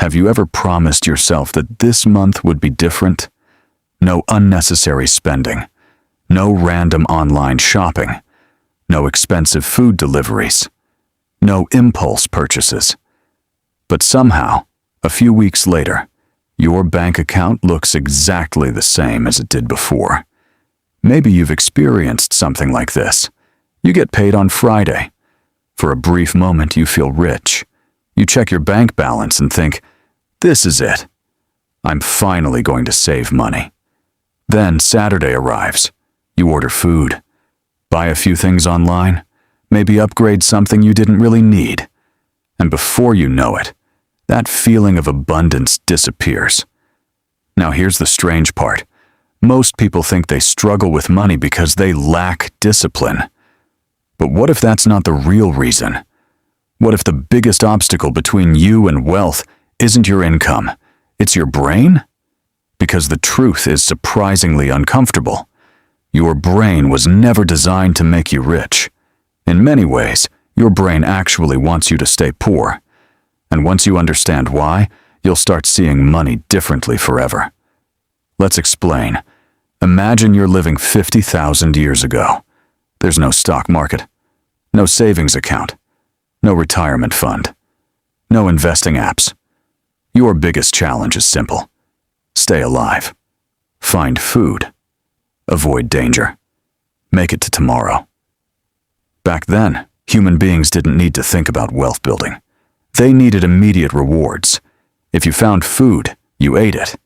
Have you ever promised yourself that this month would be different? No unnecessary spending, no random online shopping, no expensive food deliveries, no impulse purchases. But somehow, a few weeks later, your bank account looks exactly the same as it did before. Maybe you've experienced something like this. You get paid on Friday. For a brief moment, you feel rich. You check your bank balance and think, this is it. I'm finally going to save money. Then Saturday arrives. You order food, buy a few things online, maybe upgrade something you didn't really need. And before you know it, that feeling of abundance disappears. Now here's the strange part. Most people think they struggle with money because they lack discipline. But what if that's not the real reason? What if the biggest obstacle between you and wealth isn't your income, it's your brain? Because the truth is surprisingly uncomfortable. Your brain was never designed to make you rich. In many ways, your brain actually wants you to stay poor. And once you understand why, you'll start seeing money differently forever. Let's explain. Imagine you're living 50,000 years ago. There's no stock market, no savings account, no retirement fund, no investing apps. Your biggest challenge is simple. Stay alive. Find food. Avoid danger. Make it to tomorrow. Back then, human beings didn't need to think about wealth building. They needed immediate rewards. If you found food, you ate it.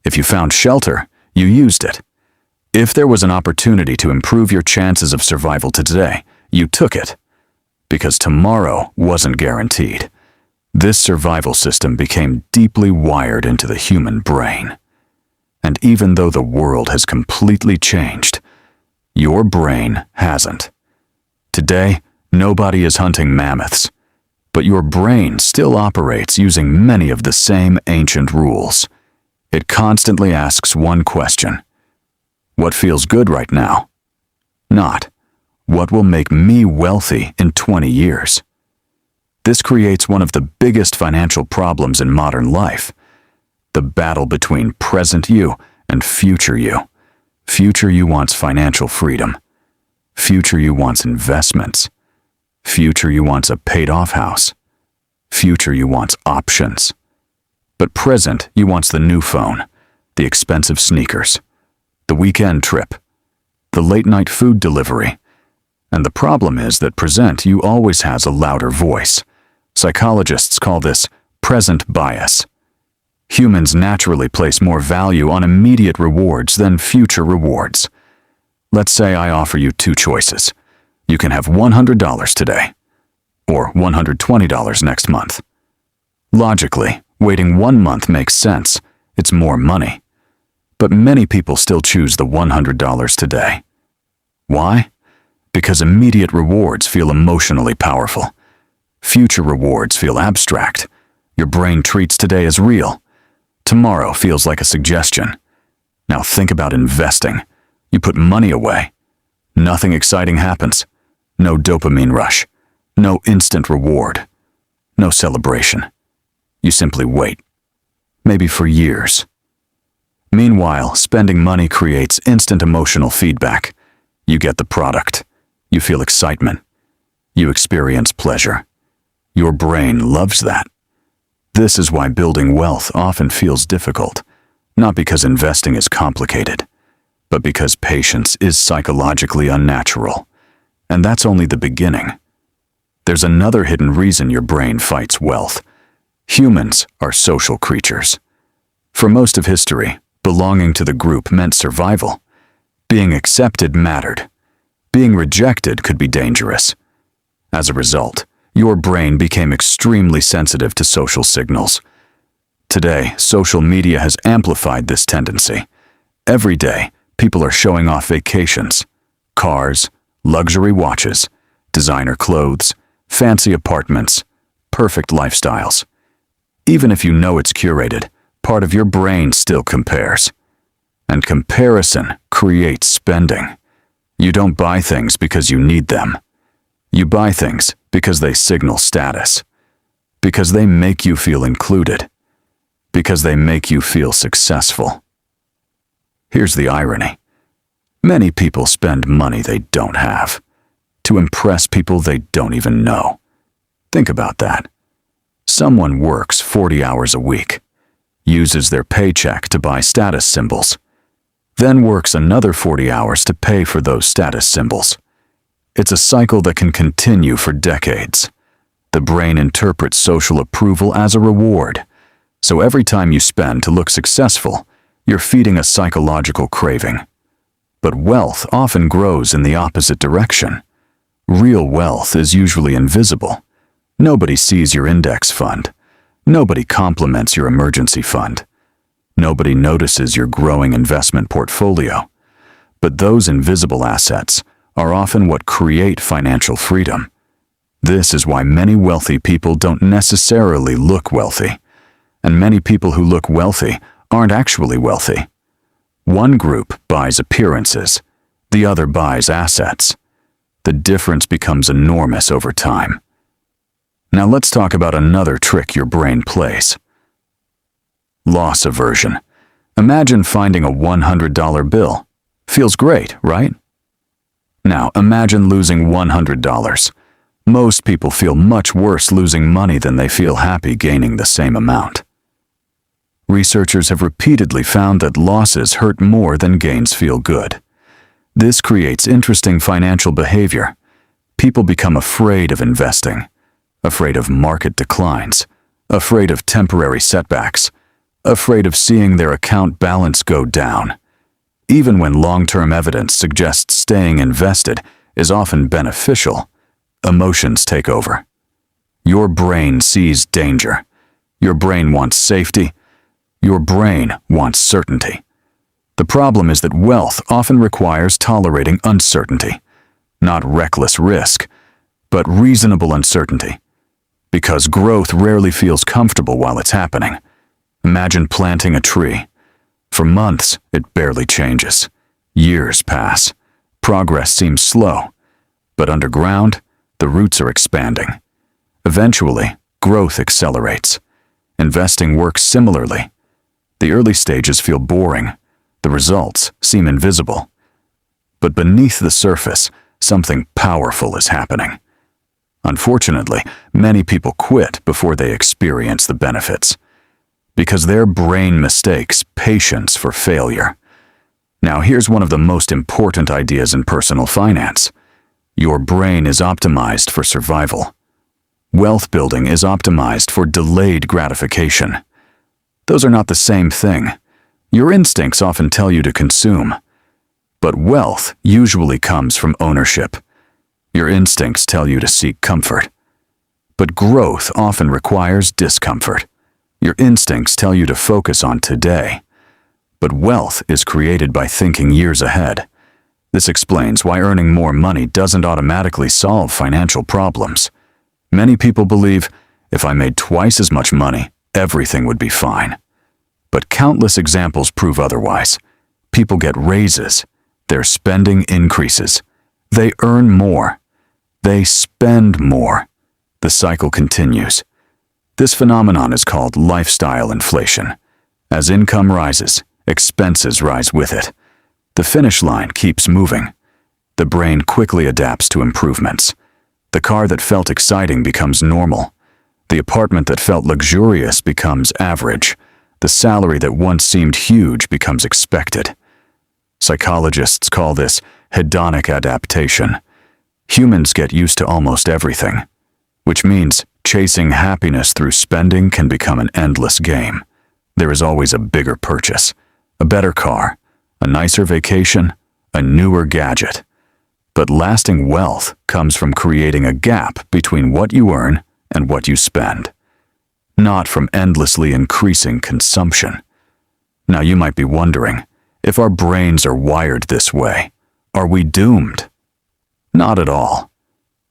If you found shelter, you used it. If there was an opportunity to improve your chances of survival today, you took it. Because tomorrow wasn't guaranteed. This survival system became deeply wired into the human brain. And even though the world has completely changed, your brain hasn't. Today, nobody is hunting mammoths, but your brain still operates using many of the same ancient rules. It constantly asks one question. What feels good right now? Not, what will make me wealthy in 20 years? This creates one of the biggest financial problems in modern life. The battle between present you and future you. Future you wants financial freedom. Future you wants investments. Future you wants a paid-off house. Future you wants options. But present you wants the new phone, the expensive sneakers, the weekend trip, the late-night food delivery. And the problem is that present you always has a louder voice. Psychologists call this present bias. Humans naturally place more value on immediate rewards than future rewards. Let's say I offer you two choices. You can have $100 today, or $120 next month. Logically, waiting 1 month makes sense. It's more money. But many people still choose the $100 today. Why? Because immediate rewards feel emotionally powerful. Future rewards feel abstract. Your brain treats today as real. Tomorrow feels like a suggestion. Now think about investing. You put money away. Nothing exciting happens. No dopamine rush. No instant reward. No celebration. You simply wait. Maybe for years. Meanwhile, spending money creates instant emotional feedback. You get the product. You feel excitement. You experience pleasure. Your brain loves that. This is why building wealth often feels difficult, not because investing is complicated, but because patience is psychologically unnatural. And that's only the beginning. There's another hidden reason your brain fights wealth. Humans are social creatures. For most of history, belonging to the group meant survival. Being accepted mattered. Being rejected could be dangerous. As a result, your brain became extremely sensitive to social signals. Today, social media has amplified this tendency. Every day, people are showing off vacations, cars, luxury watches, designer clothes, fancy apartments, perfect lifestyles. Even if you know it's curated, part of your brain still compares. And comparison creates spending. You don't buy things because you need them. You buy things because they signal status, because they make you feel included, Because they make you feel successful. Here's the irony. Many people spend money they don't have to impress people they don't even know. Think about that. Someone works 40 hours a week, uses their paycheck to buy status symbols, then works another 40 hours to pay for those status symbols. It's a cycle that can continue for decades. The brain interprets social approval as a reward, so every time you spend to look successful, you're feeding a psychological craving. But wealth often grows in the opposite direction. Real wealth is usually invisible. Nobody sees your index fund. Nobody compliments your emergency fund. Nobody notices your growing investment portfolio. But those invisible assets are often what create financial freedom. This is why many wealthy people don't necessarily look wealthy, and many people who look wealthy aren't actually wealthy. One group buys appearances, the other buys assets. The difference becomes enormous over time. Now let's talk about another trick your brain plays. Loss aversion. Imagine finding a $100 bill. Feels great, right? Now imagine losing $100. Most people feel much worse losing money than they feel happy gaining the same amount. Researchers have repeatedly found that losses hurt more than gains feel good. This creates interesting financial behavior. People become afraid of investing, afraid of market declines, afraid of temporary setbacks, afraid of seeing their account balance go down. Even when long-term evidence suggests staying invested is often beneficial, emotions take over. Your brain sees danger. Your brain wants safety. Your brain wants certainty. The problem is that wealth often requires tolerating uncertainty, not reckless risk, but reasonable uncertainty. Because growth rarely feels comfortable while it's happening. Imagine planting a tree. For months, it barely changes. Years pass. Progress seems slow. But underground, the roots are expanding. Eventually, growth accelerates. Investing works similarly. The early stages feel boring. The results seem invisible. But beneath the surface, something powerful is happening. Unfortunately, many people quit before they experience the benefits, because their brain mistakes patience for failure. Now here's one of the most important ideas in personal finance. Your brain is optimized for survival. Wealth building is optimized for delayed gratification. Those are not the same thing. Your instincts often tell you to consume. But wealth usually comes from ownership. Your instincts tell you to seek comfort. But growth often requires discomfort. Your instincts tell you to focus on today. But wealth is created by thinking years ahead. This explains why earning more money doesn't automatically solve financial problems. Many people believe, if I made twice as much money, everything would be fine. But countless examples prove otherwise. People get raises. Their spending increases. They earn more. They spend more. The cycle continues. This phenomenon is called lifestyle inflation. As income rises, expenses rise with it. The finish line keeps moving. The brain quickly adapts to improvements. The car that felt exciting becomes normal. The apartment that felt luxurious becomes average. The salary that once seemed huge becomes expected. Psychologists call this hedonic adaptation. Humans get used to almost everything, which means chasing happiness through spending can become an endless game. There is always a bigger purchase, a better car, a nicer vacation, a newer gadget. But lasting wealth comes from creating a gap between what you earn and what you spend, not from endlessly increasing consumption. Now you might be wondering, if our brains are wired this way, are we doomed? Not at all.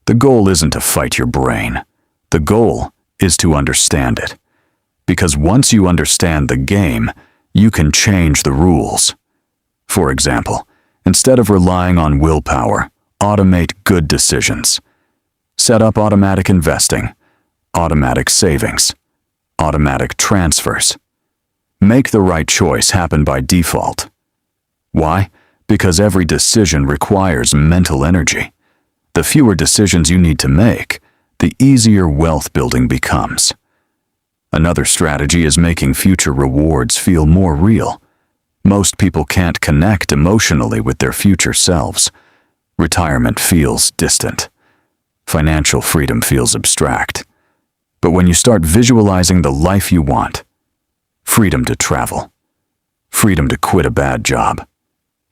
The goal isn't to fight your brain. The goal is to understand it. Because once you understand the game, you can change the rules. For example, instead of relying on willpower, automate good decisions. Set up automatic investing, automatic savings, automatic transfers. Make the right choice happen by default. Why? Because every decision requires mental energy. The fewer decisions you need to make, the easier wealth building becomes. Another strategy is making future rewards feel more real. Most people can't connect emotionally with their future selves. Retirement feels distant. Financial freedom feels abstract. But when you start visualizing the life you want, freedom to travel, freedom to quit a bad job,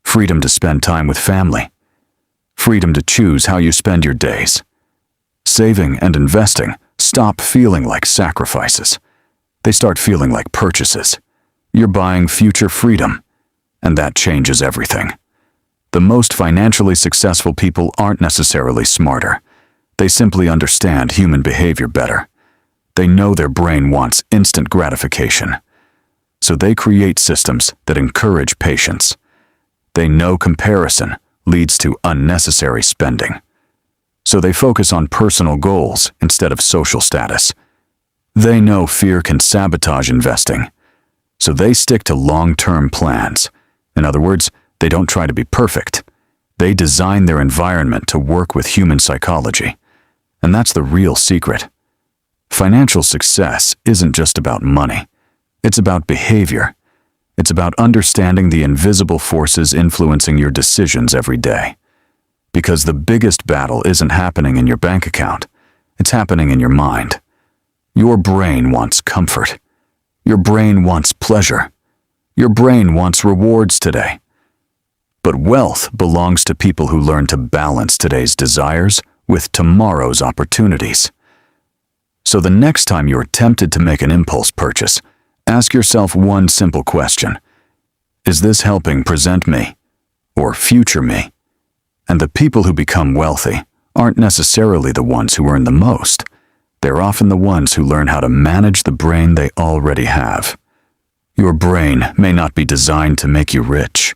freedom to spend time with family, freedom to choose how you spend your days, saving and investing stop feeling like sacrifices. They start feeling like purchases. You're buying future freedom, and that changes everything. The most financially successful people aren't necessarily smarter. They simply understand human behavior better. They know their brain wants instant gratification. So they create systems that encourage patience. They know comparison leads to unnecessary spending. So they focus on personal goals instead of social status. They know fear can sabotage investing. So they stick to long-term plans. In other words, they don't try to be perfect. They design their environment to work with human psychology. And that's the real secret. Financial success isn't just about money. It's about behavior. It's about understanding the invisible forces influencing your decisions every day. Because the biggest battle isn't happening in your bank account. It's happening in your mind. Your brain wants comfort. Your brain wants pleasure. Your brain wants rewards today. But wealth belongs to people who learn to balance today's desires with tomorrow's opportunities. So the next time you're tempted to make an impulse purchase, ask yourself one simple question. Is this helping present me or future me? And the people who become wealthy aren't necessarily the ones who earn the most. They're often the ones who learn how to manage the brain they already have. Your brain may not be designed to make you rich,